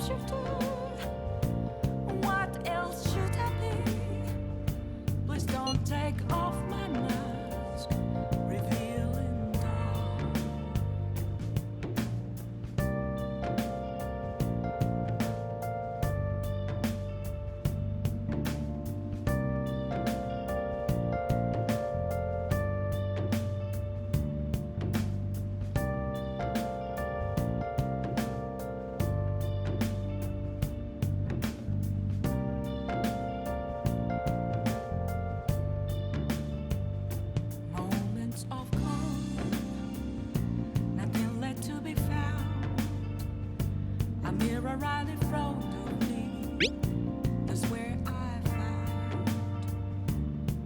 shapeshifter. What else should I be? Please don't take off my mask, revealing dark. Moments of calm, nothing left to be found. A mirror right in front of me, that's where I found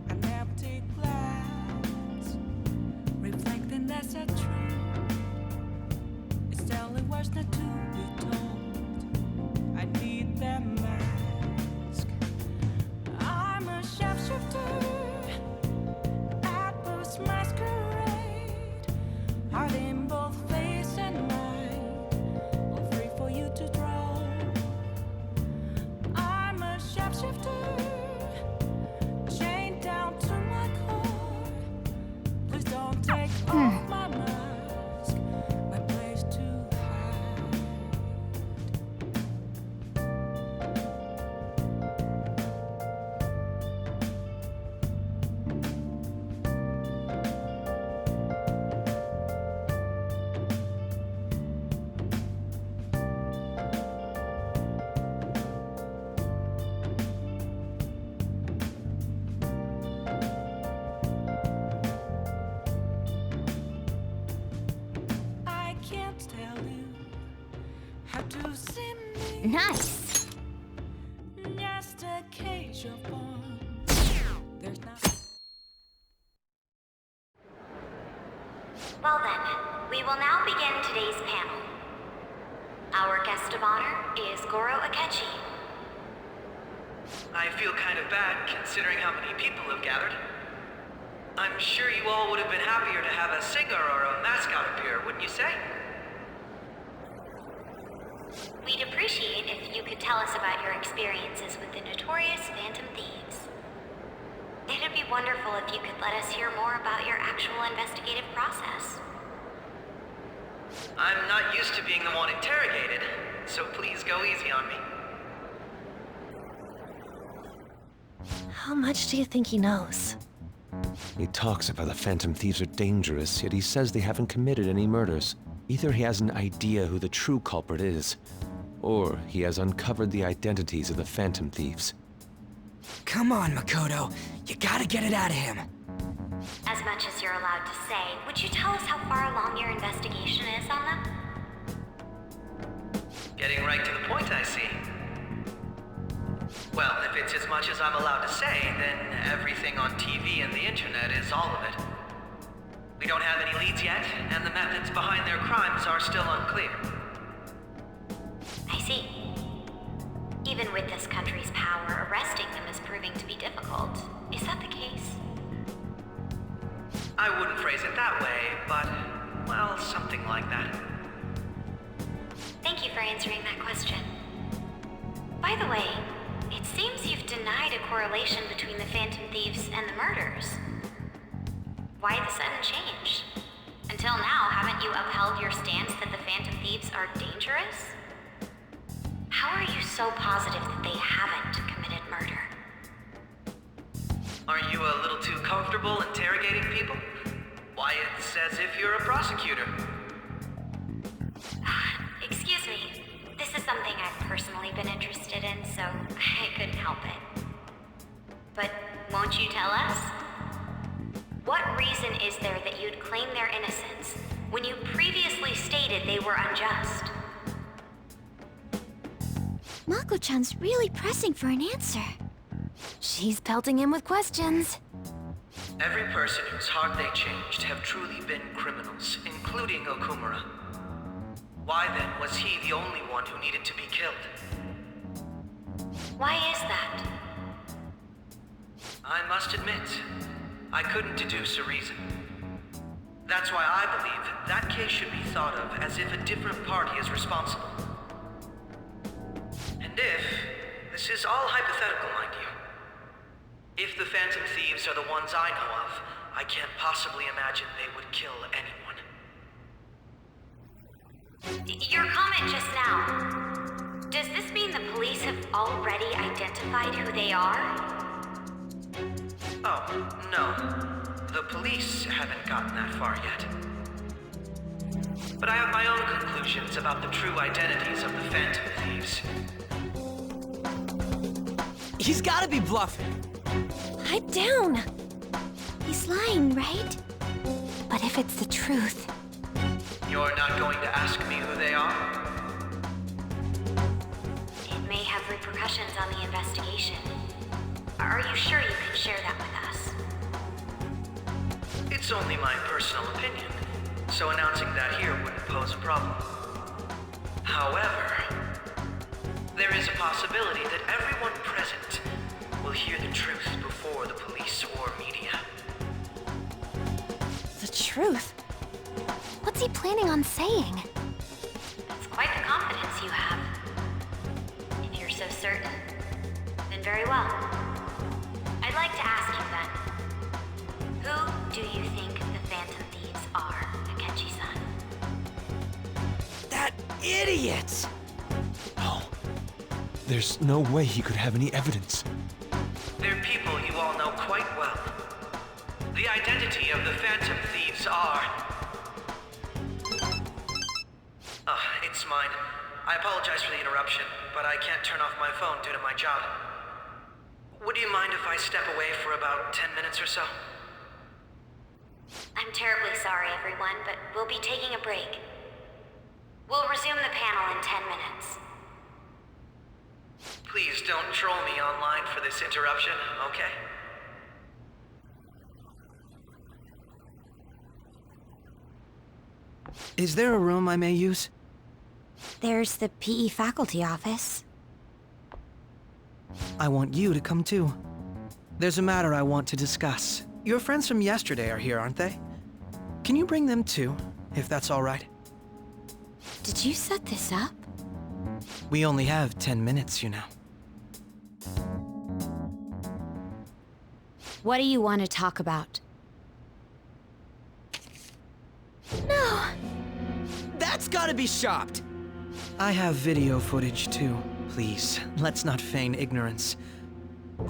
an empty glass, reflecting as a tree. It's telling words not to be told. I need that mask. I'm a shapeshifter. Atlas masquerade, heart in both face and mind, all free for you to draw. I'm a shapeshifter, chained down to my core. Please don't take off my mask, my place to hide. I can't tell you how to see me. Nice. Just a cage of fun. There's not. Well then, we will now begin today's panel. Our guest of honor is Goro Akechi. I feel kind of bad considering how many people have gathered. I'm sure you all would have been happier to have a singer or a mascot appear, wouldn't you say? We'd appreciate if you could tell us about your experiences with the notorious Phantom Thieves. It'd be wonderful if you could let us hear more about your actual investigative process. I'm not used to being the one interrogated, so please go easy on me. How much do you think he knows? He talks about the Phantom Thieves are dangerous, yet he says they haven't committed any murders. Either he has an idea who the true culprit is, or he has uncovered the identities of the Phantom Thieves. Come on, Makoto. You gotta get it out of him. As much as you're allowed to say, would you tell us how far along your investigation is on them? Getting right to the point, I see. Well, if it's as much as I'm allowed to say, then everything on TV and the internet is all of it. We don't have any leads yet, and the methods behind their crimes are still unclear. I see. Even with this country's power, arresting them is proving to be difficult. Is that the case? I wouldn't phrase it that way, but, well, something like that. Thank you for answering that question. By the way, it seems you've denied a correlation between the Phantom Thieves and the murders. Why the sudden change? Until now, haven't you upheld your stance that the Phantom Thieves are dangerous? How are you so positive that they haven't committed murder? Aren't you a little too comfortable interrogating people? Why, it's as if you're a prosecutor. Excuse me. This is something I've personally been interested in, so I couldn't help it. But won't you tell us? What reason is there that you'd claim their innocence when you previously stated they were unjust? Mako-chan's really pressing for an answer. She's pelting him with questions. Every person whose heart they changed have truly been criminals, including Okumura. Why then was he the only one who needed to be killed? Why is that? I must admit, I couldn't deduce a reason. That's why I believe that case should be thought of as if a different party is responsible. This is all hypothetical, mind you. If the Phantom Thieves are the ones I know of, I can't possibly imagine they would kill anyone. Your comment just now. Does this mean the police have already identified who they are? Oh, no. The police haven't gotten that far yet. But I have my own conclusions about the true identities of the Phantom Thieves. He's gotta be bluffing. Pipe down. He's lying, right? But if it's the truth, You're not going to ask me who they are? It may have repercussions on the investigation. Are you sure you can share that with us? It's only my personal opinion, so announcing that here wouldn't pose a problem. However, there is a possibility that everyone present will hear the truth before the police or media. the truth? What's he planning on saying? It's quite the confidence you have. If you're so certain, then very well. I'd like to ask you then, who do you think the Phantom Thieves are, Akechi-san? That idiot! No. There's no way he could have any evidence. They're people you all know quite well. The identity of the Phantom Thieves are... It's mine. I apologize for the interruption, but I can't turn off my phone due to my job. Would you mind if I step away for about 10 minutes or so? I'm terribly sorry, everyone, but we'll be taking a break. We'll resume the panel in 10 minutes. Please don't troll me online for this interruption, okay? Is there a room I may use? There's the PE faculty office. I want you to come too. There's a matter I want to discuss. Your friends from yesterday are here, aren't they? Can you bring them too, if that's all right? Did you set this up? We only have 10 minutes, you know. What do you want to talk about? No! That's gotta be shopped! I have video footage too. Please, let's not feign ignorance.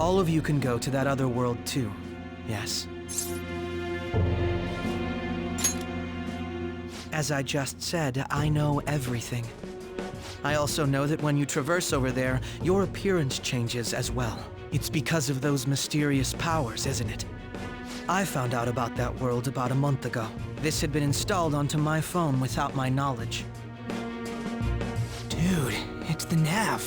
All of you can go to that other world too, yes? As I just said, I know everything. I also know that when you traverse over there, your appearance changes as well. It's because of those mysterious powers, isn't it? I found out about that world about a month ago. This had been installed onto my phone without my knowledge. Dude, it's the nav.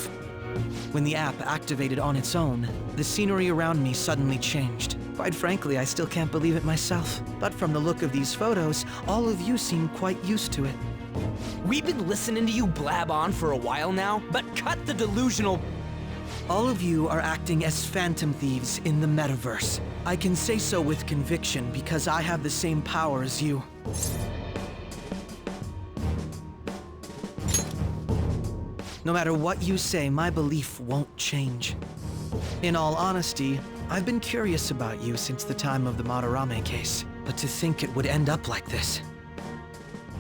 When the app activated on its own, the scenery around me suddenly changed. Quite frankly, I still can't believe it myself. But from the look of these photos, all of you seem quite used to it. We've been listening to you blab on for a while now, but cut the delusional... All of you are acting as Phantom Thieves in the metaverse. I can say so with conviction because I have the same power as you. No matter what you say, my belief won't change. In all honesty, I've been curious about you since the time of the Madarame case, but to think it would end up like this.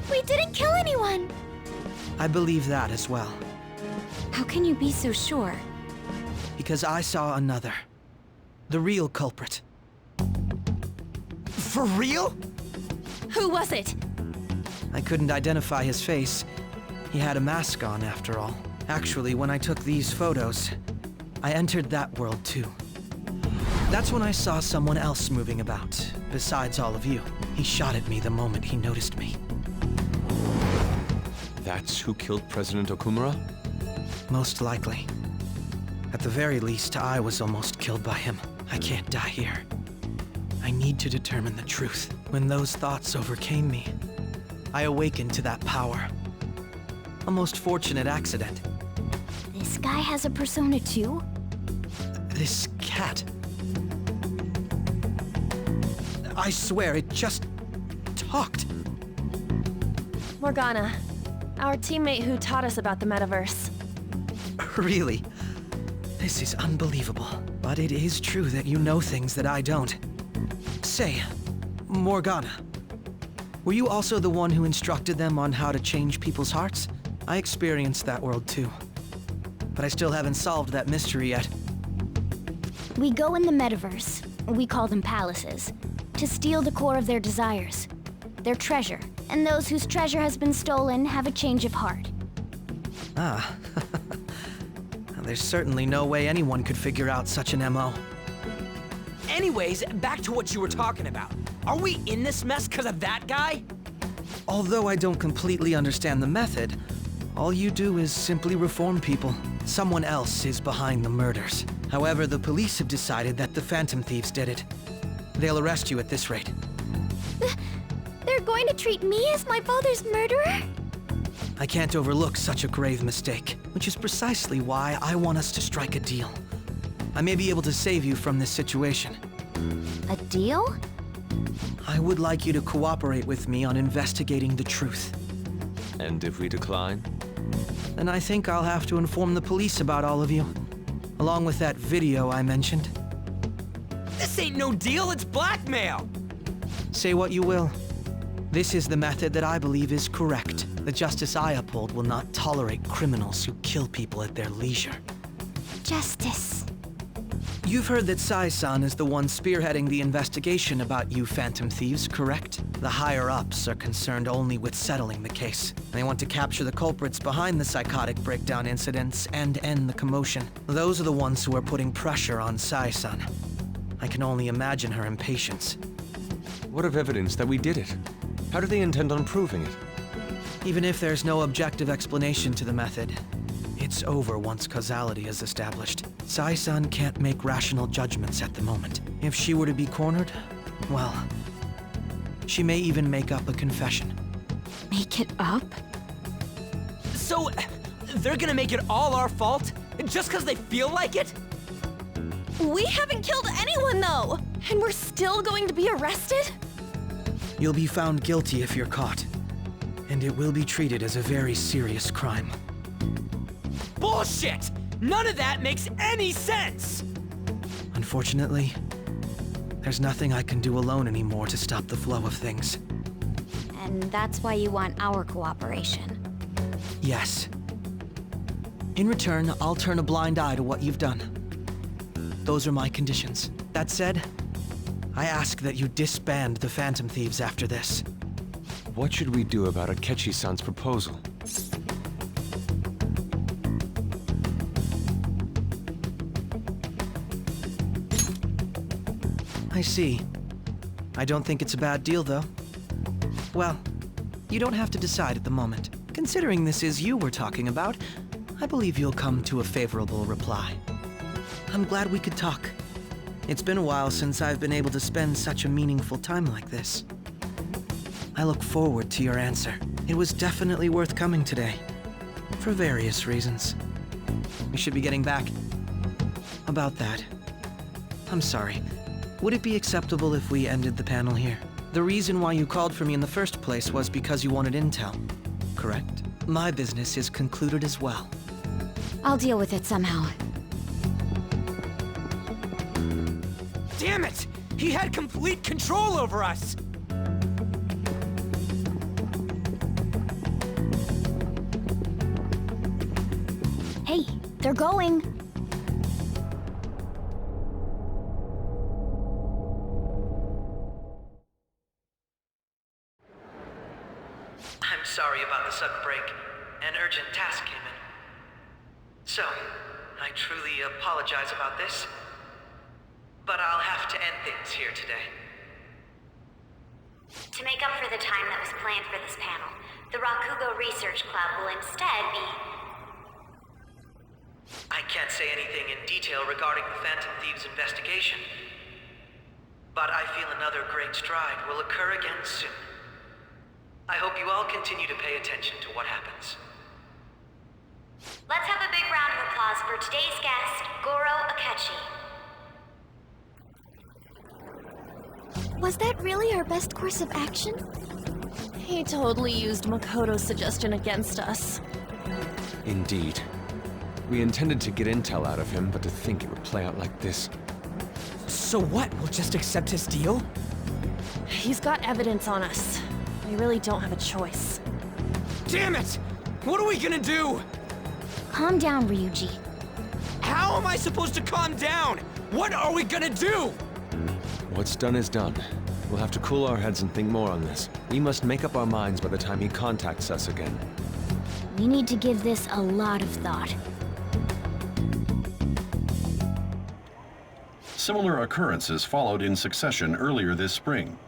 We didn't kill anyone! I believe that as well, How can you be so sure? because I saw another. The real culprit. For real? Who was it? I couldn't identify his face. He had a mask on, after all. Actually, when I took these photos, I entered that world too. That's when I saw someone else moving about, besides all of you. He shot at me the moment he noticed me. That's who killed President Okumura? Most likely. At the very least, I was almost killed by him. I can't die here. I need to determine the truth. When those thoughts overcame me, I awakened to that power. A most fortunate accident. This guy has a persona too? This cat. I swear, it just talked. Morgana, our teammate who taught us about the metaverse. Really? This is unbelievable. But it is true that you know things that I don't. Say, Morgana, were you also the one who instructed them on how to change people's hearts? I experienced that world too. But I still haven't solved that mystery yet. We go in the metaverse, we call them palaces, to steal the core of their desires, their treasure. And those whose treasure has been stolen have a change of heart. Ah. There's certainly no way anyone could figure out such an MO. Anyways, back to what you were talking about. Are we in this mess because of that guy? Although I don't completely understand the method, all you do is simply reform people. Someone else is behind the murders. However, the police have decided that the Phantom Thieves did it. They'll arrest you at this rate. They're going to treat me as my father's murderer? I can't overlook such a grave mistake, which is precisely why I want us to strike a deal. I may be able to save you from this situation. A deal? I would like you to cooperate with me on investigating the truth. And if we decline? Then I think I'll have to inform the police about all of you, along with that video I mentioned. This ain't no deal, it's blackmail! Say what you will. This is the method that I believe is correct. The justice I uphold will not tolerate criminals who kill people at their leisure. Justice. You've heard that Sai-san is the one spearheading the investigation about you Phantom Thieves, correct? The higher-ups are concerned only with settling the case. They want to capture the culprits behind the psychotic breakdown incidents and end the commotion. Those are the ones who are putting pressure on Sai-san. I can only imagine her impatience. What of evidence that we did it? How do they intend on proving it? Even if there's no objective explanation to the method, it's over once causality is established. Sai-san can't make rational judgments at the moment. If she were to be cornered, well, she may even make up a confession. Make it up? So, they're gonna make it all our fault? Just because they feel like it? We haven't killed anyone, though! And we're still going to be arrested? You'll be found guilty if you're caught, and it will be treated as a very serious crime. Bullshit! None of that makes any sense! Unfortunately, there's nothing I can do alone anymore to stop the flow of things. And that's why you want our cooperation. Yes. In return, I'll turn a blind eye to what you've done. Those are my conditions. That said, I ask that you disband the Phantom Thieves after this. What should we do about Akechi-san's proposal? I see. I don't think it's a bad deal, though. Well, you don't have to decide at the moment. Considering this is you we're talking about, I believe you'll come to a favorable reply. I'm glad we could talk. It's been a while since I've been able to spend such a meaningful time like this. I look forward to your answer. It was definitely worth coming today, for various reasons. We should be getting back. About that, I'm sorry. Would it be acceptable if we ended the panel here? The reason why you called for me in the first place was because you wanted intel, correct? My business is concluded as well. I'll deal with it somehow. Damn it! He had complete control over us! Hey, they're going. I'm sorry about the sudden break. An urgent task came in. So, I truly apologize about this. But I'll have to end things here today. To make up for the time that was planned for this panel, the Rakugo Research Club will instead be... I can't say anything in detail regarding the Phantom Thieves investigation. But I feel another great stride will occur again soon. I hope you all continue to pay attention to what happens. Let's have a big round of applause for today's guest, Goro Akechi. Was that really our best course of action? He totally used Makoto's suggestion against us. Indeed. We intended to get intel out of him, but to think it would play out like this. So what? We'll just accept his deal? He's got evidence on us. We really don't have a choice. Damn it! What are we gonna do? Calm down, Ryuji. How am I supposed to calm down? What are we gonna do? What's done is done. We'll have to cool our heads and think more on this. We must make up our minds by the time he contacts us again. We need to give this a lot of thought. Similar occurrences followed in succession earlier this spring.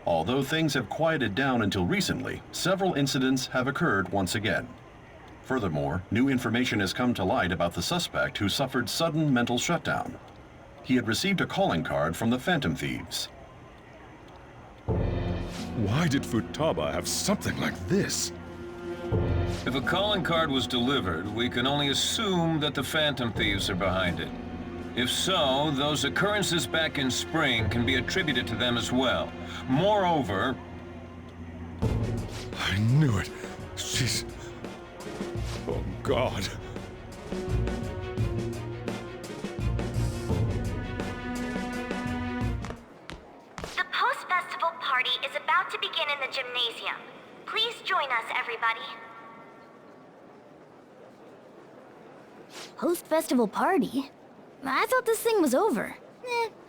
Although things have quieted down until recently, several incidents have occurred once again. Furthermore, new information has come to light about the suspect who suffered sudden mental shutdown. He had received a calling card from the Phantom Thieves. Why did Futaba have something like this? If a calling card was delivered, we can only assume that the Phantom Thieves are behind it. If so, those occurrences back in spring can be attributed to them as well. Moreover... I knew it. She's... Oh, God. The post-festival party is about to begin in the gymnasium. Please join us, everybody. Post-festival party? I thought this thing was over.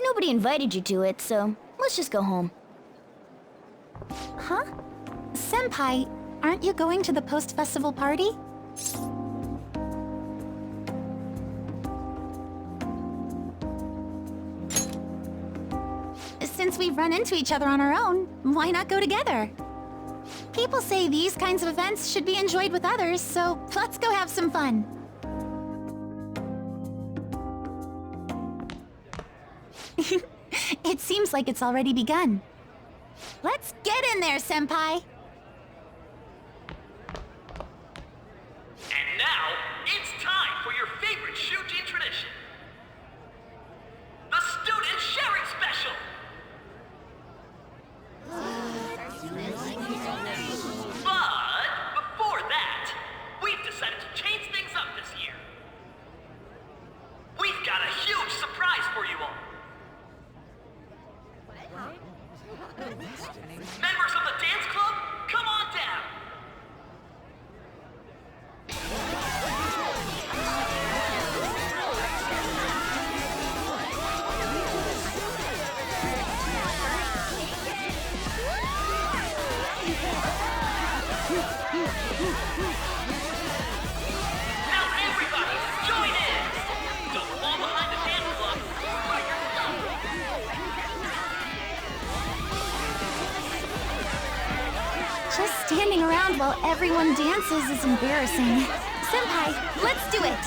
Nobody invited you to it, so let's just go home. Huh? Senpai, aren't you going to the post-festival party? Since we've run into each other on our own, why not go together? People say these kinds of events should be enjoyed with others, so let's go have some fun. It seems like it's already begun. Let's get in there, Senpai! And now, it's time for your favorite Shujin tradition. The Student Sharing Special! But before that, we've decided to change things up this year. We've got a huge surprise for you all. Members of the dance club, come on down. Now everybody, join in! Don't fall behind the dance club by yourself! Just standing around while everyone dances is embarrassing. Senpai, let's do it!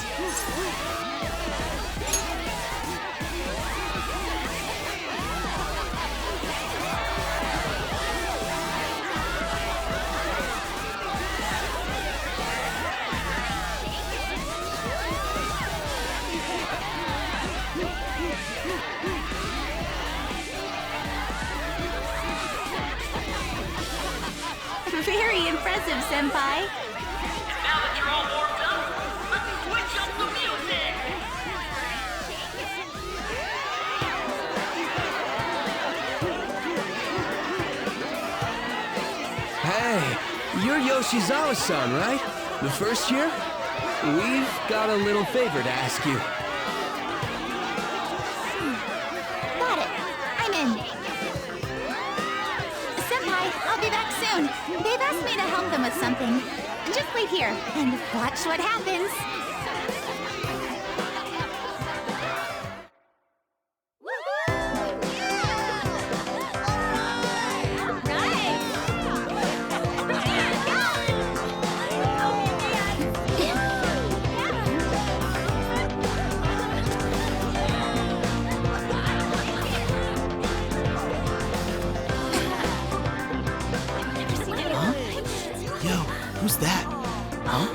Very impressive, Senpai. Now that you're all warmed up, let's switch up the music! Hey, you're Yoshizawa-san, right? The first year? We've got a little favor to ask you. Got it. I'm in. Senpai, I'll be back soon. They've asked me to help them with something. Just wait here and watch what happens. Yo, who's that? Huh?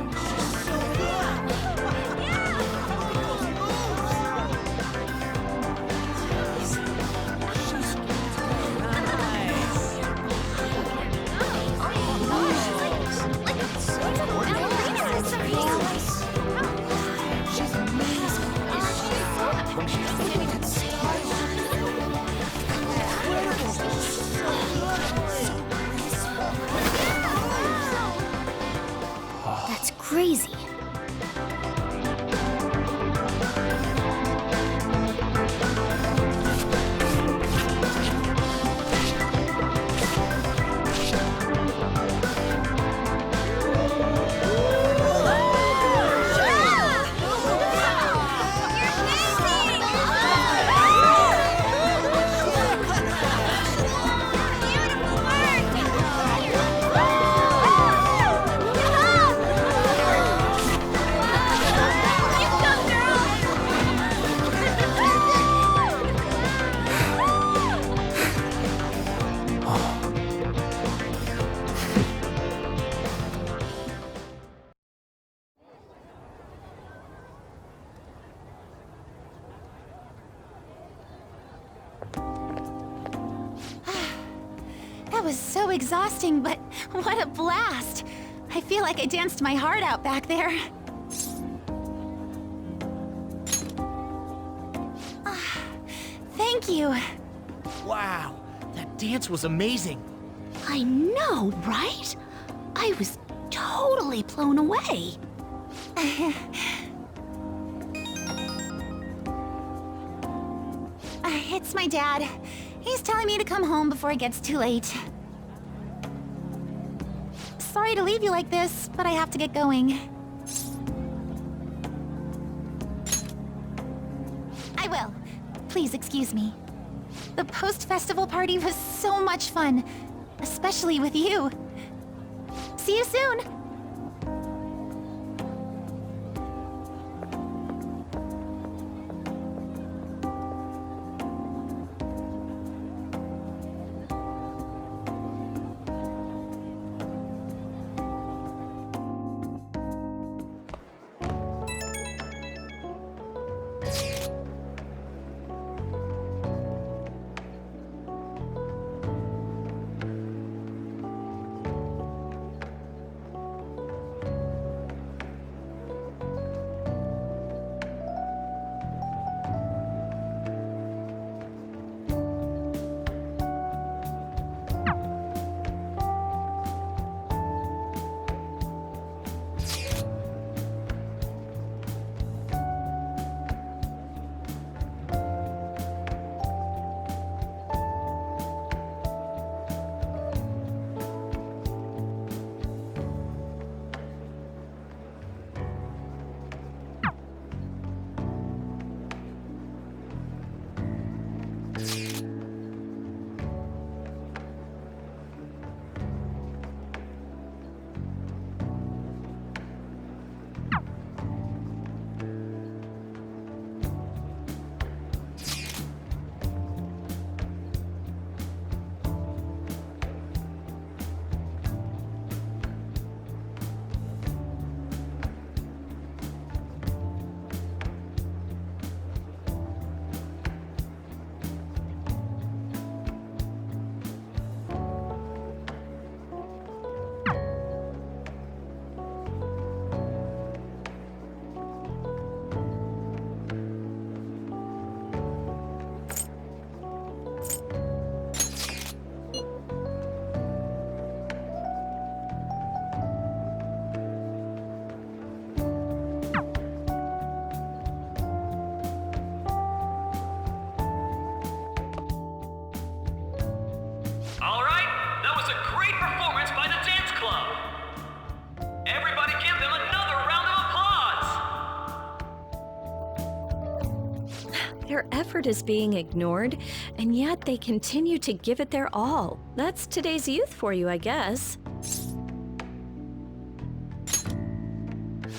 That was so exhausting, but what a blast! I feel like I danced my heart out back there. Thank you. Wow, that dance was amazing. I know, right? I was totally blown away. It's my dad. He's telling me to come home before it gets too late. Sorry to leave you like this, but I have to get going. I will. Please excuse me. The post-festival party was so much fun, especially with you. See you soon! Their effort is being ignored, and yet they continue to give it their all. That's today's youth for you, I guess.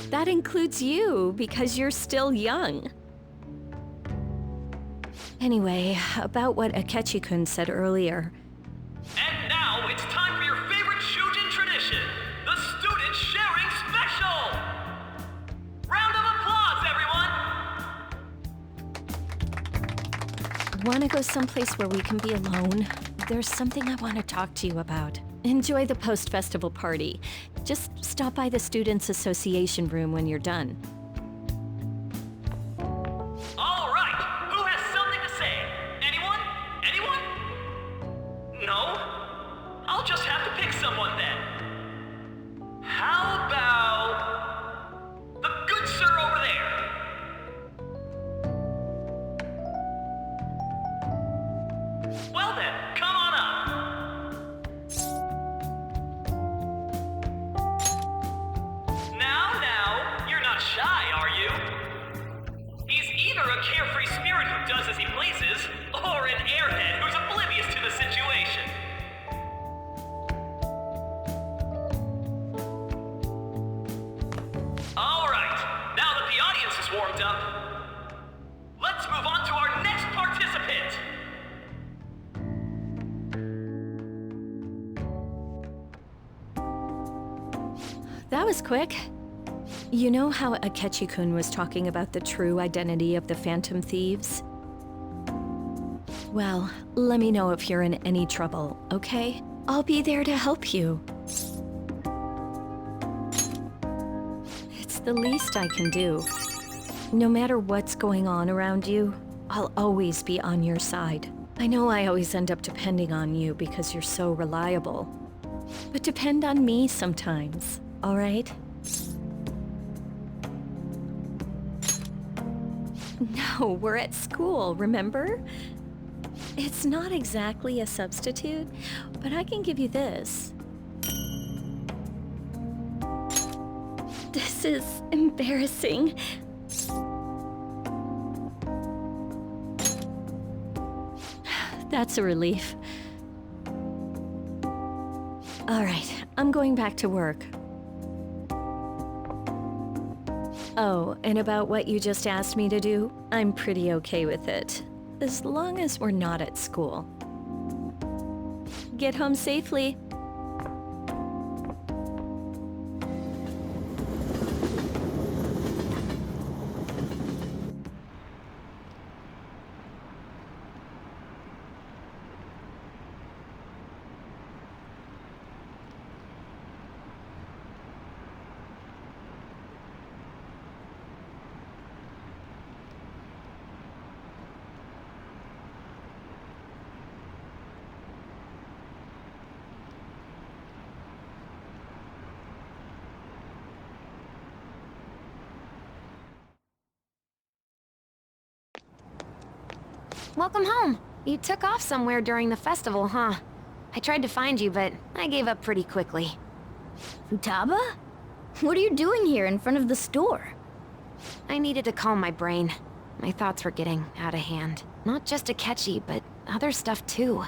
That includes you, because you're still young. Anyway, about what Akechi-kun said earlier. And now it's time for your favorite Shujin tradition, the Student Sharing Special! Round of applause, everyone! Want to go someplace where we can be alone? There's something I want to talk to you about. Enjoy the post-festival party. Just stop by the Students' Association room when you're done. All right, who has something to say? Anyone? Anyone? No? I'll just have to pick someone then. How about the good sir over there? Well then, come on up. Now, you're not shy, are you? He's either a carefree spirit who does as he pleases, or an airhead who's oblivious to the situation. All right, now that the audience is warmed up, let's move on to our next participant. That was quick. You know how Akechi-kun was talking about the true identity of the Phantom Thieves? Well, let me know if you're in any trouble, okay? I'll be there to help you. It's the least I can do. No matter what's going on around you, I'll always be on your side. I know I always end up depending on you because you're so reliable. But depend on me sometimes, all right? No, we're at school, remember? It's not exactly a substitute, but I can give you this. This is embarrassing. That's a relief. All right, I'm going back to work. Oh, and about what you just asked me to do, I'm pretty okay with it. As long as we're not at school. Get home safely. Welcome home. You took off somewhere during the festival, huh? I tried to find you, but I gave up pretty quickly. Futaba? What are you doing here in front of the store? I needed to calm my brain. My thoughts were getting out of hand. Not just Akechi, but other stuff too.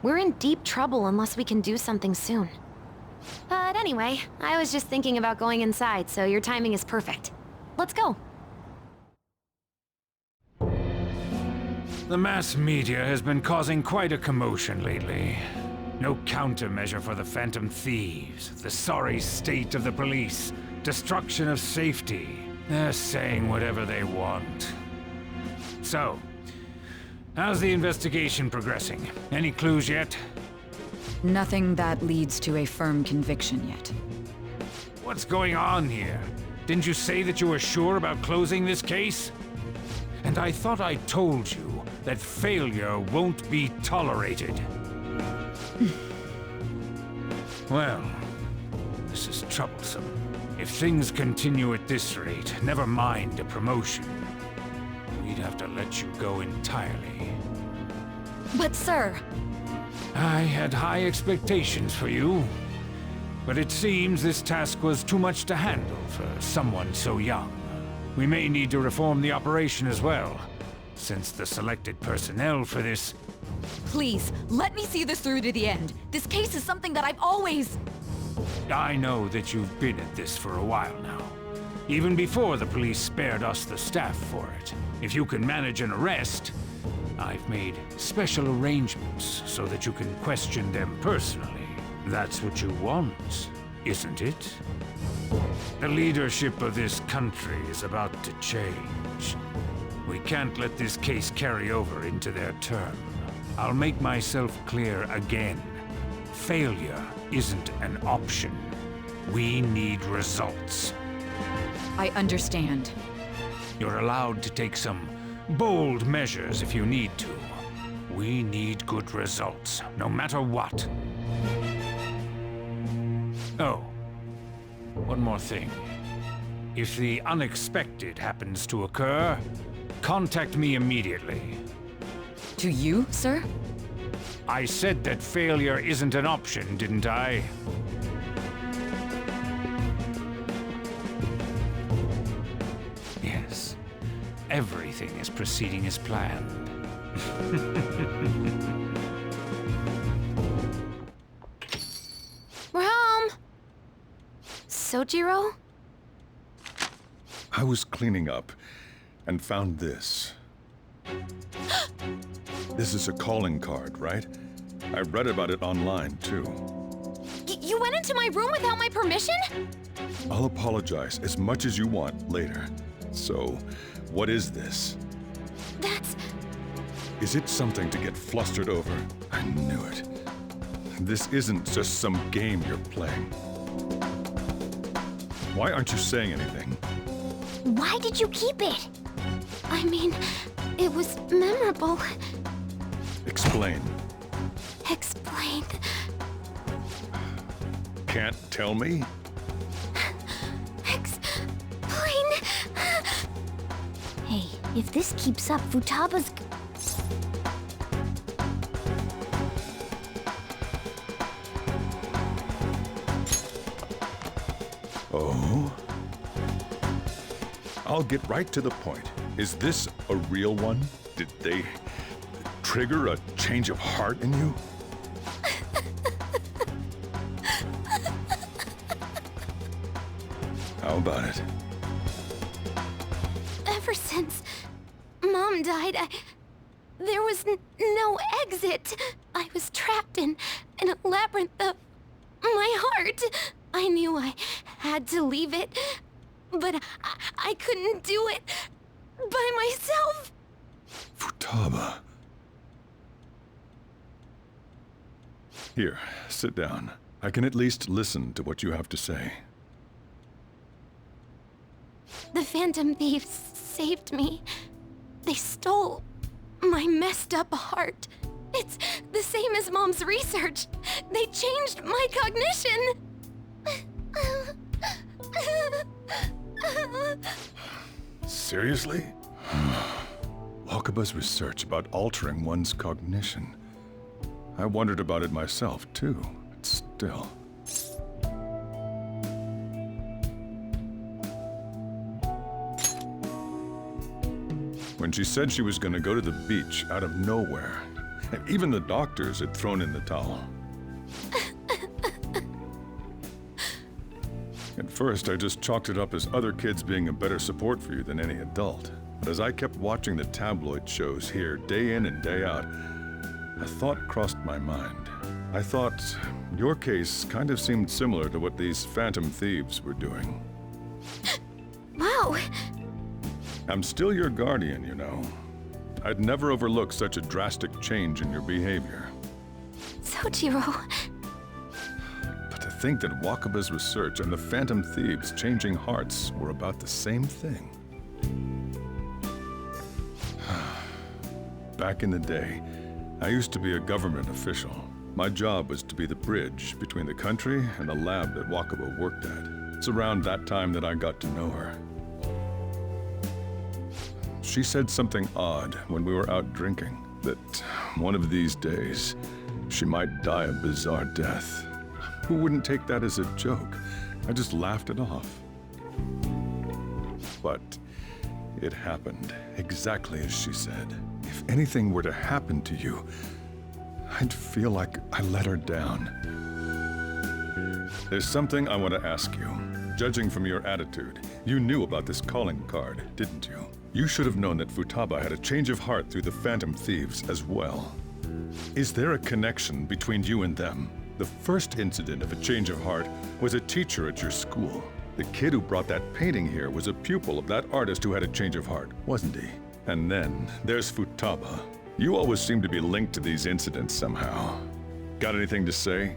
We're in deep trouble unless we can do something soon. But anyway, I was just thinking about going inside, so your timing is perfect. Let's go. The mass media has been causing quite a commotion lately. No countermeasure for the Phantom Thieves, the sorry state of the police, destruction of safety. They're saying whatever they want. So, how's the investigation progressing? Any clues yet? Nothing that leads to a firm conviction yet. What's going on here? Didn't you say that you were sure about closing this case? And I thought I told you that failure won't be tolerated. Well, this is troublesome. If things continue at this rate, never mind a promotion, we'd have to let you go entirely. But sir... I had high expectations for you, but it seems this task was too much to handle for someone so young. We may need to reform the operation as well, since the selected personnel for this... Please, let me see this through to the end. This case is something that I've always... I know that you've been at this for a while now. Even before the police spared us the staff for it. If you can manage an arrest, I've made special arrangements so that you can question them personally. That's what you want, isn't it? The leadership of this country is about to change. We can't let this case carry over into their term. I'll make myself clear again. Failure isn't an option. We need results. I understand. You're allowed to take some bold measures if you need to. We need good results, no matter what. Oh, one more thing. If the unexpected happens to occur, contact me immediately. To you, sir? I said that failure isn't an option, didn't I? Yes. Everything is proceeding as planned. We're home! Sojiro? I was cleaning up and found this. This is a calling card, right? I read about it online, too. You went into my room without my permission? I'll apologize as much as you want later. So, what is this? That's... Is it something to get flustered over? I knew it. This isn't just some game you're playing. Why aren't you saying anything? Why did you keep it? I mean, it was memorable. Explain. Explain. Can't tell me? Explain. Hey, if this keeps up, Futaba's... Oh? I'll get right to the point. Is this a real one? Did they trigger a change of heart in you? How about it? Ever since Mom died, there was no exit. I was trapped in a labyrinth of my heart. I knew I had to leave it, but I couldn't do it by myself. Futaba. Here, sit down. I can at least listen to what you have to say. The Phantom Thieves saved me. They stole my messed up heart. It's the same as Mom's research. They changed my cognition. Seriously? Wakaba's research about altering one's cognition. I wondered about it myself, too, but still. When she said she was going to go to the beach out of nowhere, even the doctors had thrown in the towel. At first, I just chalked it up as other kids being a better support for you than any adult. But as I kept watching the tabloid shows here, day in and day out, a thought crossed my mind. I thought your case kind of seemed similar to what these Phantom Thieves were doing. Wow. I'm still your guardian, you know. I'd never overlook such a drastic change in your behavior. Sojiro. But to think that Wakaba's research and the Phantom Thieves changing hearts were about the same thing. Back in the day, I used to be a government official. My job was to be the bridge between the country and the lab that Wakaba worked at. It's around that time that I got to know her. She said something odd when we were out drinking, that one of these days, she might die a bizarre death. Who wouldn't take that as a joke? I just laughed it off. But it happened exactly as she said. If anything were to happen to you, I'd feel like I let her down. There's something I want to ask you. Judging from your attitude, you knew about this calling card, didn't you? You should have known that Futaba had a change of heart through the Phantom Thieves as well. Is there a connection between you and them? The first incident of a change of heart was a teacher at your school. The kid who brought that painting here was a pupil of that artist who had a change of heart, wasn't he? And then there's Futaba. You always seem to be linked to these incidents somehow. Got anything to say?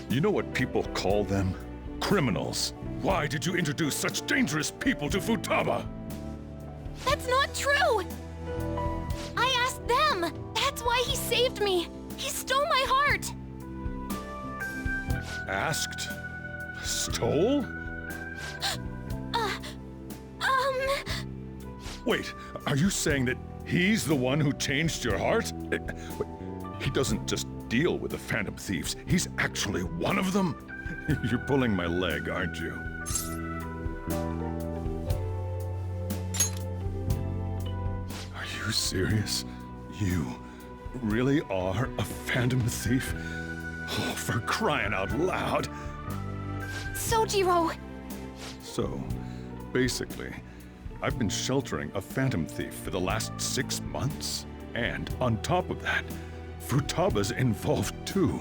You know what people call them? Criminals. Why did you introduce such dangerous people to Futaba? That's not true! I asked them! That's why he saved me! He stole my heart! Asked? Stole? Wait, are you saying that he's the one who changed your heart? He doesn't just deal with the Phantom Thieves. He's actually one of them? You're pulling my leg, aren't you? Are you serious? You really are a Phantom Thief? Oh, for crying out loud! Sojiro! So, basically, I've been sheltering a Phantom Thief for the last 6 months. And on top of that, Futaba's involved too.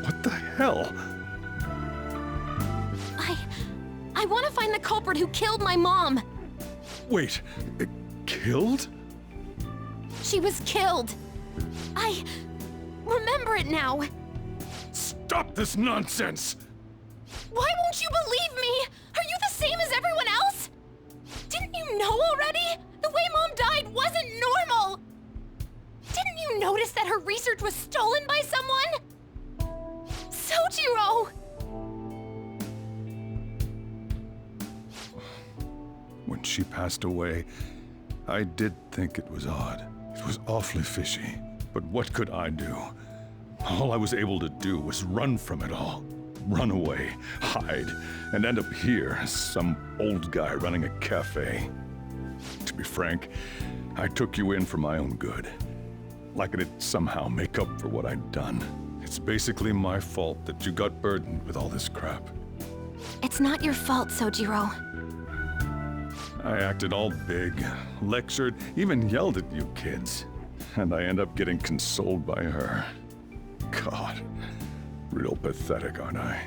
What the hell? I want to find the culprit who killed my mom. Wait, killed? She was killed. I remember it now. Stop this nonsense! Why won't you believe me? Are you the same as everyone else? Didn't you know already? The way Mom died wasn't normal. Didn't you notice that her research was stolen by someone? Sojiro! When she passed away, I did think it was odd. It was awfully fishy. But what could I do? All I was able to do was run from it all. Run away, hide, and end up here as some old guy running a cafe. To be frank, I took you in for my own good. Like it'd somehow make up for what I'd done. It's basically my fault that you got burdened with all this crap. It's not your fault, Sojiro. I acted all big, lectured, even yelled at you kids. And I end up getting consoled by her. God, real pathetic, aren't I?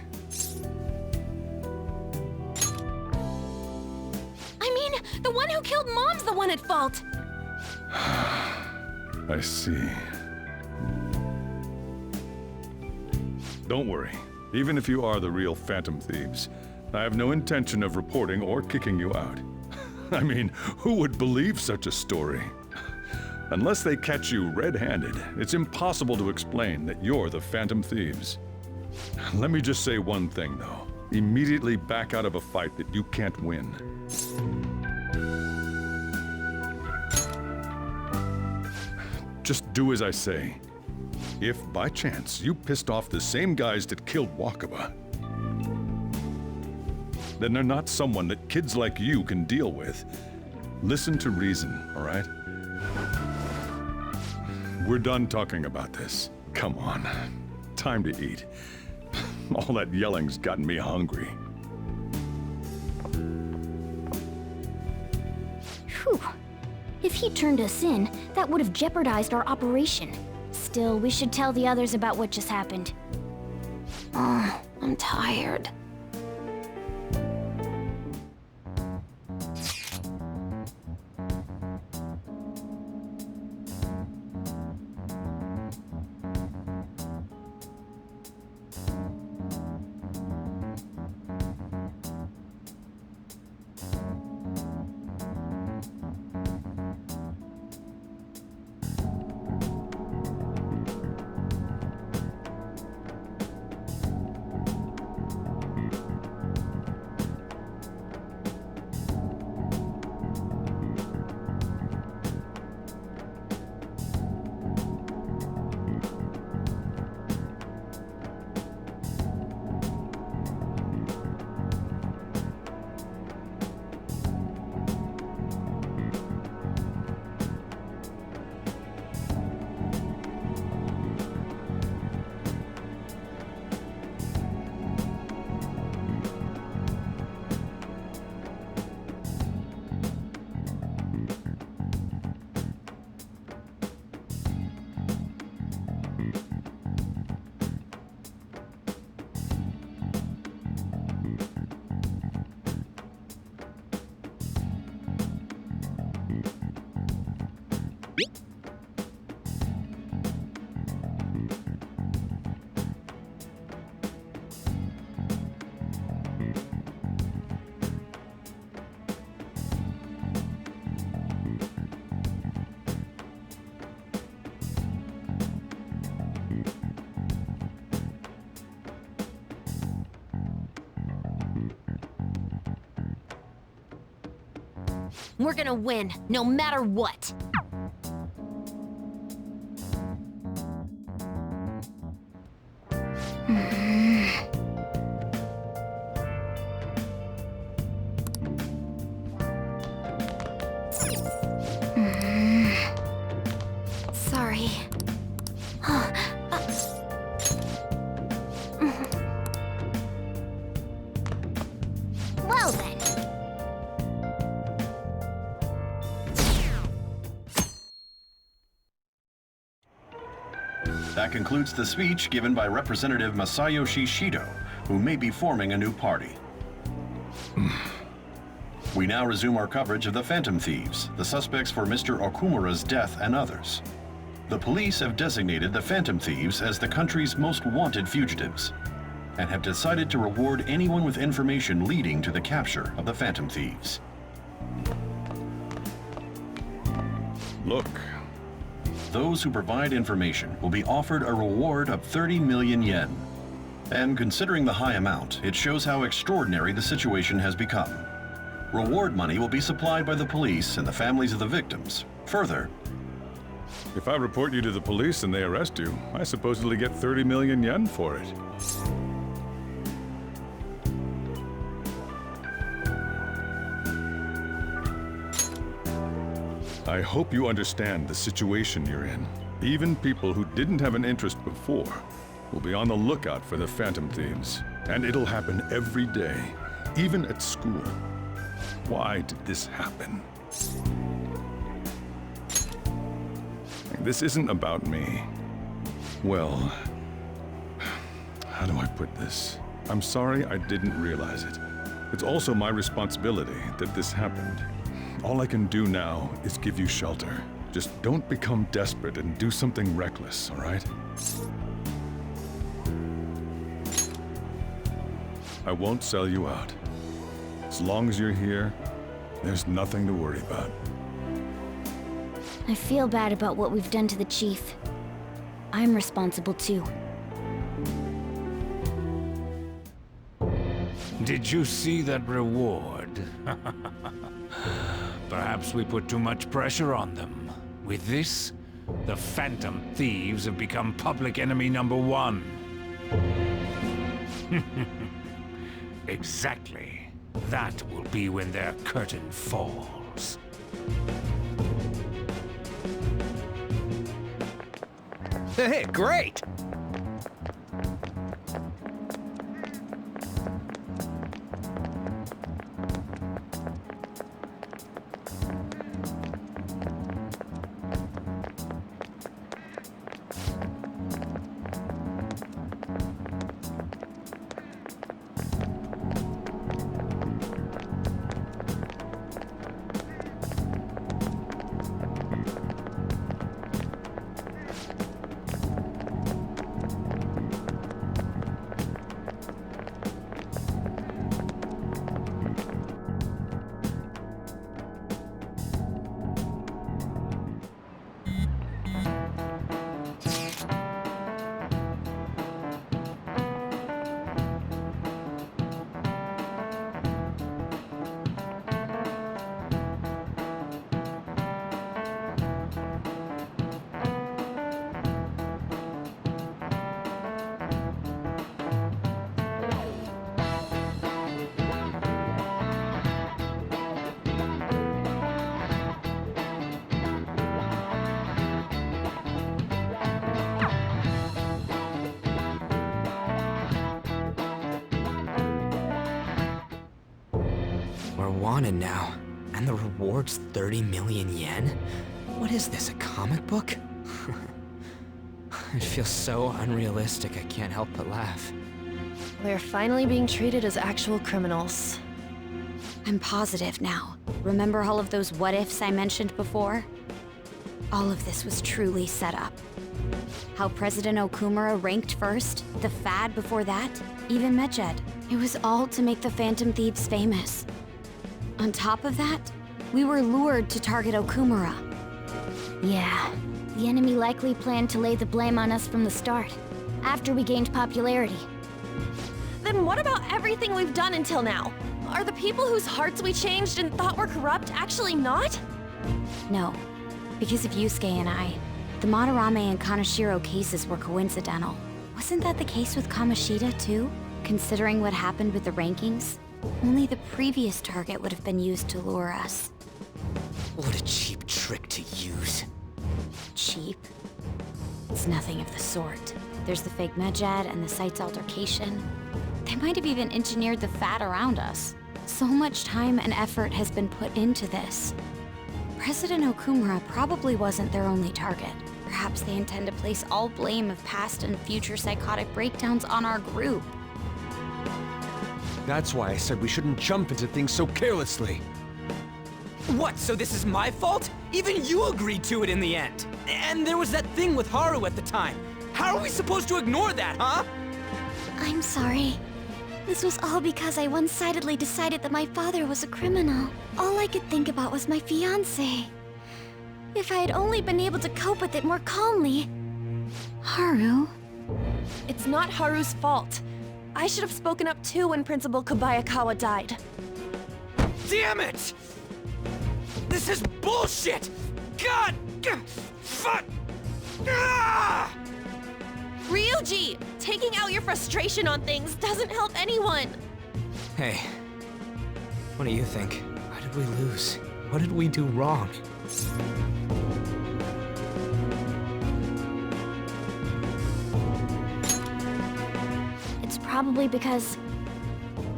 I mean, the one who killed Mom's the one at fault. I see. Don't worry. Even if you are the real Phantom Thieves, I have no intention of reporting or kicking you out. I mean, who would believe such a story? Unless they catch you red-handed, it's impossible to explain that you're the Phantom Thieves. Let me just say one thing, though. Immediately back out of a fight that you can't win. Just do as I say. If, by chance, you pissed off the same guys that killed Wakaba, then they're not someone that kids like you can deal with. Listen to reason, all right? We're done talking about this. Come on. Time to eat. All that yelling's gotten me hungry. Whew. If he turned us in, that would have jeopardized our operation. Still, we should tell the others about what just happened. Oh, I'm tired. We're gonna win, no matter what. Sorry. Well then. That concludes the speech given by Representative Masayoshi Shido, who may be forming a new party. We now resume our coverage of the Phantom Thieves, the suspects for Mr. Okumura's death and others. The police have designated the Phantom Thieves as the country's most wanted fugitives, and have decided to reward anyone with information leading to the capture of the Phantom Thieves. Look. Those who provide information will be offered a reward of 30 million yen. And considering the high amount, it shows how extraordinary the situation has become. Reward money will be supplied by the police and the families of the victims. Further, If I report you to the police and they arrest you, I supposedly get 30 million yen for it. I hope you understand the situation you're in. Even people who didn't have an interest before will be on the lookout for the Phantom Thieves. And it'll happen every day, even at school. Why did this happen? This isn't about me. Well, how do I put this? I'm sorry I didn't realize it. It's also my responsibility that this happened. All I can do now is give you shelter. Just don't become desperate and do something reckless, all right? I won't sell you out. As long as you're here, there's nothing to worry about. I feel bad about what we've done to the chief. I'm responsible too. Did you see that reward? Perhaps we put too much pressure on them. With this, the Phantom Thieves have become public enemy #1. Exactly. That will be when their curtain falls. Hey, great! We're wanted now, and the reward's 30 million yen? What is this, a comic book? It feels so unrealistic I can't help but laugh. We're finally being treated as actual criminals. I'm positive now. Remember all of those what-ifs I mentioned before? All of this was truly set up. How President Okumura ranked first, the Fad before that, even Medjed. It was all to make the Phantom Thieves famous. On top of that, we were lured to target Okumura. Yeah, the enemy likely planned to lay the blame on us from the start, after we gained popularity. Then what about everything we've done until now? Are the people whose hearts we changed and thought were corrupt actually not? No, because of Yusuke and I, the Madarame and Kaneshiro cases were coincidental. Wasn't that the case with Kamoshida too? Considering what happened with the rankings, only the previous target would have been used to lure us. What a cheap trick to use. Cheap? It's nothing of the sort. There's the fake Medjed and the site's altercation. They might have even engineered the Fat around us. So much time and effort has been put into this. President Okumura probably wasn't their only target. Perhaps they intend to place all blame of past and future psychotic breakdowns on our group. That's why I said we shouldn't jump into things so carelessly. What, so this is my fault? Even you agreed to it in the end. And there was that thing with Haru at the time. How are we supposed to ignore that, huh? I'm sorry. This was all because I one-sidedly decided that my father was a criminal. All I could think about was my fiancé. If I had only been able to cope with it more calmly. Haru? It's not Haru's fault. I should have spoken up too when Principal Kobayakawa died. Damn it! This is bullshit! God! Fuck! Ah! Ryuji! Taking out your frustration on things doesn't help anyone! Hey, what do you think? Why did we lose? What did we do wrong? It's probably because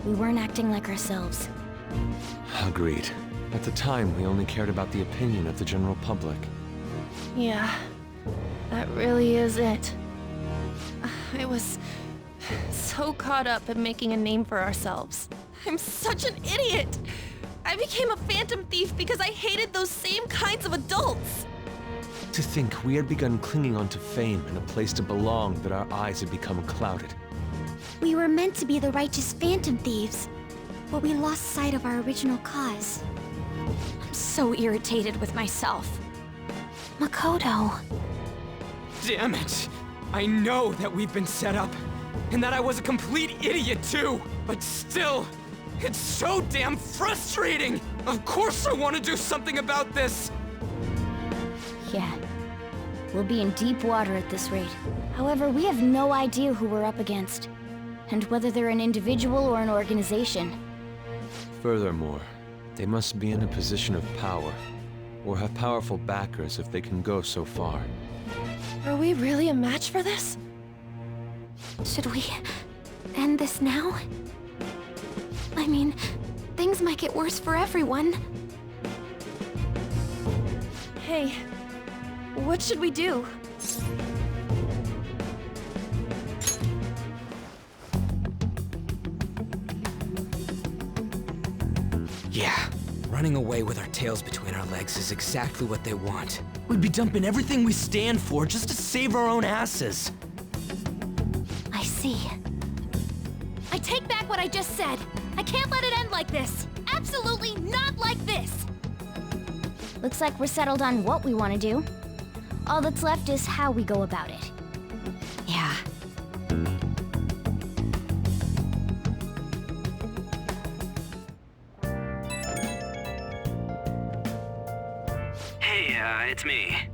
we weren't acting like ourselves. Agreed. At the time, we only cared about the opinion of the general public. Yeah, that really is it. I was so caught up in making a name for ourselves. I'm such an idiot! I became a phantom thief because I hated those same kinds of adults! To think we had begun clinging onto fame and a place to belong that our eyes had become clouded. We were meant to be the righteous phantom thieves, but we lost sight of our original cause. I'm so irritated with myself. Makoto. Damn it! I know that we've been set up, and that I was a complete idiot too, but still, it's so damn frustrating! Of course I want to do something about this! Yeah. We'll be in deep water at this rate. However, we have no idea who we're up against, and whether they're an individual or an organization. Furthermore, they must be in a position of power, or have powerful backers if they can go so far. Are we really a match for this? Should we end this now? I mean, things might get worse for everyone. Hey, what should we do? Yeah, running away with our tails between our legs is exactly what they want. We'd be dumping everything we stand for just to save our own asses. I see. I take back what I just said. I can't let it end like this. Absolutely not like this. Looks like we're settled on what we want to do. All that's left is how we go about it. Yeah. Hey, it's me.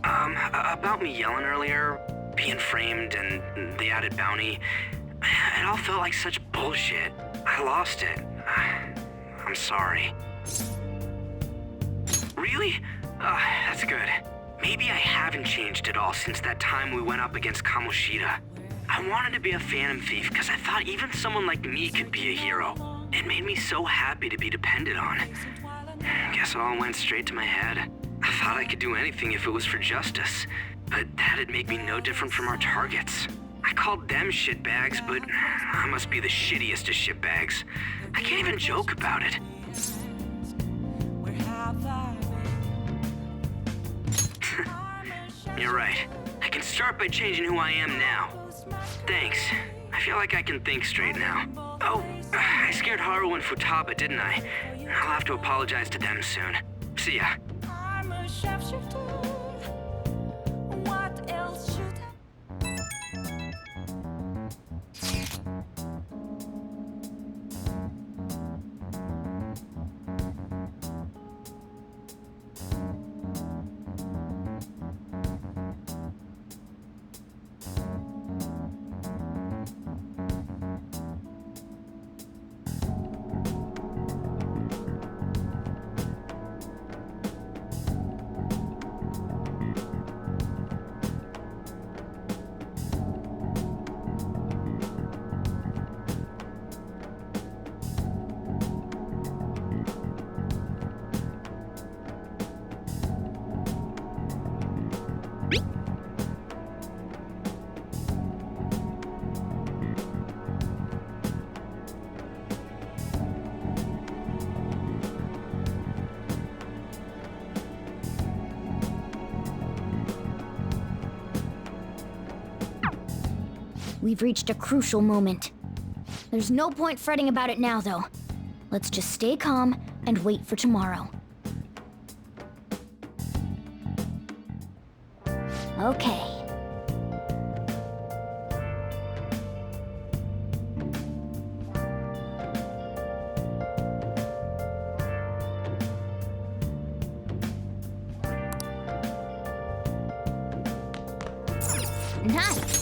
About me yelling earlier, being framed, and the added bounty, it all felt like such bullshit. I lost it. I'm sorry. Really? That's good. Maybe I haven't changed at all since that time we went up against Kamoshida. I wanted to be a phantom thief because I thought even someone like me could be a hero. It made me so happy to be depended on. Guess it all went straight to my head. I thought I could do anything if it was for justice, but that'd make me no different from our targets. I called them shitbags, but I must be the shittiest of shitbags. I can't even joke about it. You're right. I can start by changing who I am now. Thanks. I feel like I can think straight now. Oh, I scared Haru and Futaba, didn't I? I'll have to apologize to them soon. See ya. I'm a shapeshifter. What else should We've reached a crucial moment. There's no point fretting about it now, though. Let's just stay calm and wait for tomorrow. Okay. Nice.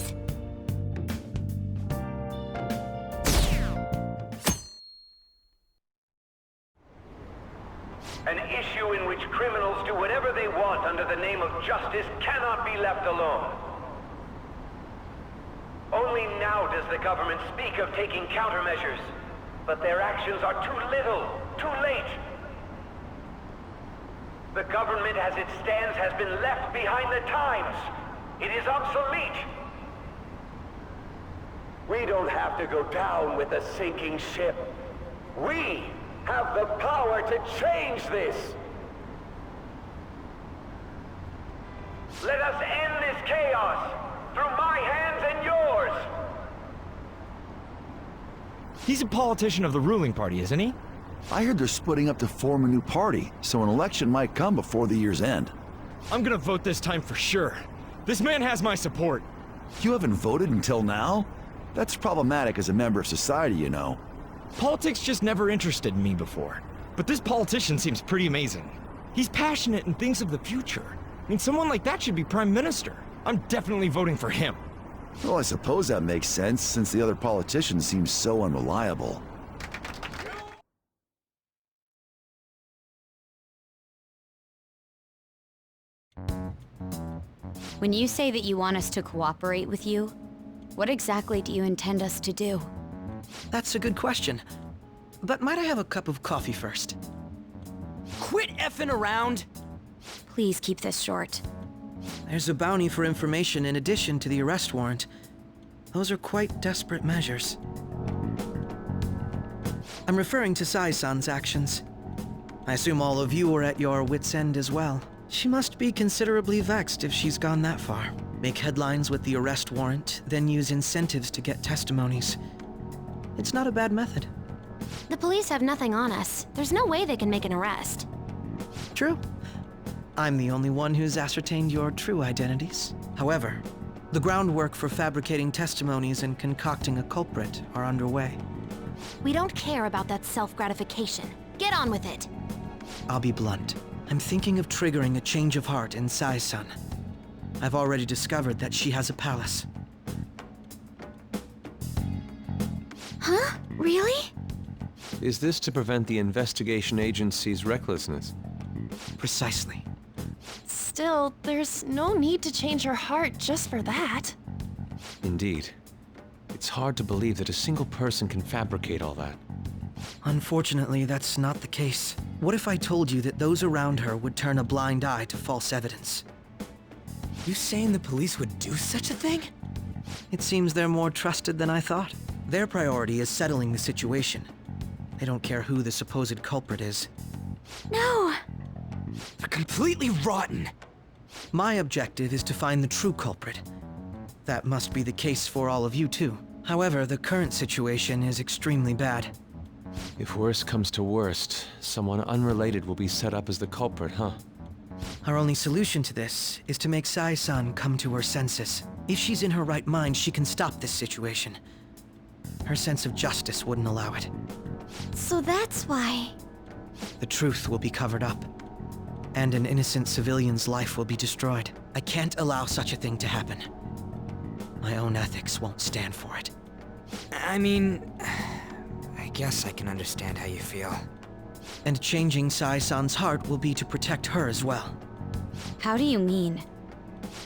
An issue in which criminals do whatever they want under the name of justice cannot be left alone. Only now does the government speak of taking countermeasures, but their actions are too little, too late. The government as it stands has been left behind the times. It is obsolete. We don't have to go down with a sinking ship. We have the power to change this. Let us end this chaos through my hands and yours. He's a politician of the ruling party, isn't he? I heard they're splitting up to form a new party, so an election might come before the year's end. I'm gonna vote this time for sure. This man has my support. You haven't voted until now? That's problematic as a member of society, you know. Politics just never interested me before. But this politician seems pretty amazing. He's passionate and thinks of the future. I mean, someone like that should be prime minister. I'm definitely voting for him. Well, I suppose that makes sense, since the other politician seems so unreliable. When you say that you want us to cooperate with you, what exactly do you intend us to do? That's a good question. But might I have a cup of coffee first? Quit effing around! Please keep this short. There's a bounty for information in addition to the arrest warrant. Those are quite desperate measures. I'm referring to Sai-san's actions. I assume all of you are at your wits' end as well. She must be considerably vexed if she's gone that far. Make headlines with the arrest warrant, then use incentives to get testimonies. It's not a bad method. The police have nothing on us. There's no way they can make an arrest. True. I'm the only one who's ascertained your true identities. However, the groundwork for fabricating testimonies and concocting a culprit are underway. We don't care about that self-gratification. Get on with it. I'll be blunt. I'm thinking of triggering a change of heart in Sai-san. I've already discovered that she has a palace. Huh? Really? Is this to prevent the investigation agency's recklessness? Precisely. Still, there's no need to change her heart just for that. Indeed. It's hard to believe that a single person can fabricate all that. Unfortunately, that's not the case. What if I told you that those around her would turn a blind eye to false evidence? You saying the police would do such a thing? It seems they're more trusted than I thought. Their priority is settling the situation. They don't care who the supposed culprit is. No! They're completely rotten! My objective is to find the true culprit. That must be the case for all of you too. However, the current situation is extremely bad. If worst comes to worst, someone unrelated will be set up as the culprit, huh? Our only solution to this is to make Sai-san come to her senses. If she's in her right mind, she can stop this situation. Her sense of justice wouldn't allow it. So that's why... The truth will be covered up, and an innocent civilian's life will be destroyed. I can't allow such a thing to happen. My own ethics won't stand for it. I mean... I guess I can understand how you feel. And changing Sai-san's heart will be to protect her as well. How do you mean?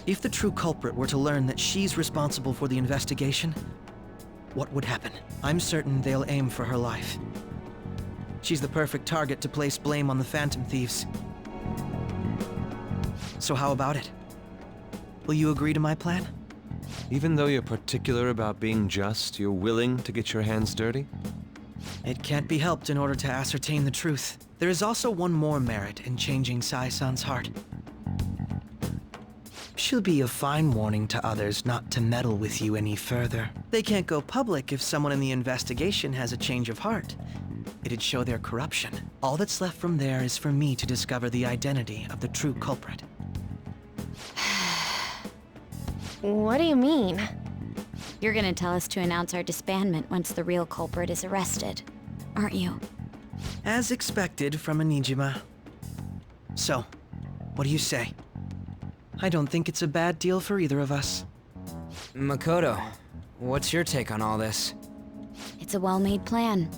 If the true culprit were to learn that she's responsible for the investigation, what would happen? I'm certain they'll aim for her life. She's the perfect target to place blame on the Phantom Thieves. So how about it? Will you agree to my plan? Even though you're particular about being just, you're willing to get your hands dirty? It can't be helped in order to ascertain the truth. There is also one more merit in changing Sai-san's heart. She'll be a fine warning to others not to meddle with you any further. They can't go public if someone in the investigation has a change of heart. It'd show their corruption. All that's left from there is for me to discover the identity of the true culprit. What do you mean? You're gonna tell us to announce our disbandment once the real culprit is arrested, aren't you? As expected from Onijima. So, what do you say? I don't think it's a bad deal for either of us. Makoto, what's your take on all this? It's a well-made plan.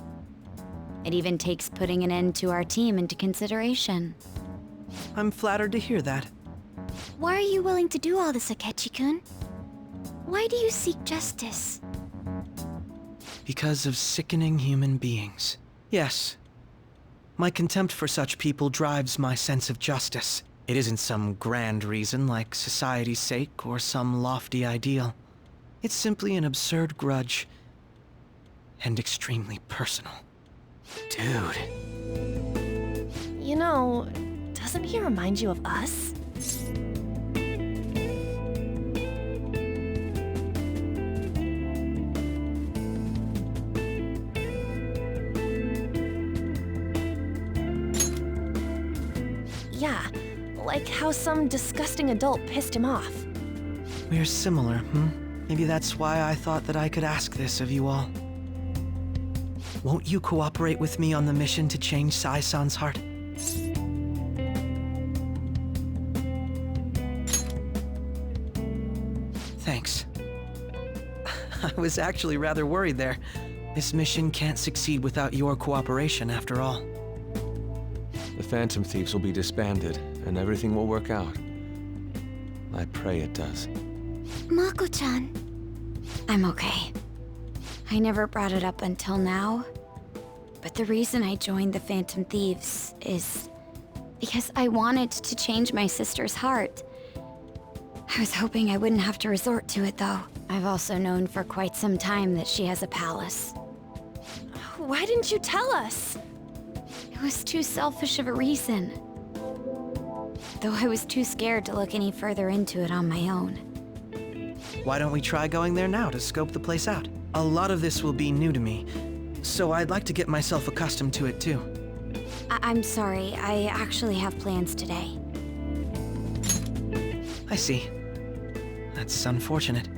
It even takes putting an end to our team into consideration. I'm flattered to hear that. Why are you willing to do all this, Akechi-kun? Why do you seek justice? Because of sickening human beings. Yes. My contempt for such people drives my sense of justice. It isn't some grand reason like society's sake or some lofty ideal. It's simply an absurd grudge. And extremely personal. Dude. You know, doesn't he remind you of us? Yeah, like how some disgusting adult pissed him off. We're similar, Maybe that's why I thought that I could ask this of you all. Won't you cooperate with me on the mission to change Sai-san's heart? Thanks. I was actually rather worried there. This mission can't succeed without your cooperation, after all. The Phantom Thieves will be disbanded, and everything will work out. I pray it does. Mako-chan. I'm okay. I never brought it up until now, but the reason I joined the Phantom Thieves is because I wanted to change my sister's heart. I was hoping I wouldn't have to resort to it, though. I've also known for quite some time that she has a palace. Why didn't you tell us? It was too selfish of a reason. Though I was too scared to look any further into it on my own. Why don't we try going there now to scope the place out? A lot of this will be new to me, so I'd like to get myself accustomed to it too. I'm sorry, I actually have plans today. I see. That's unfortunate.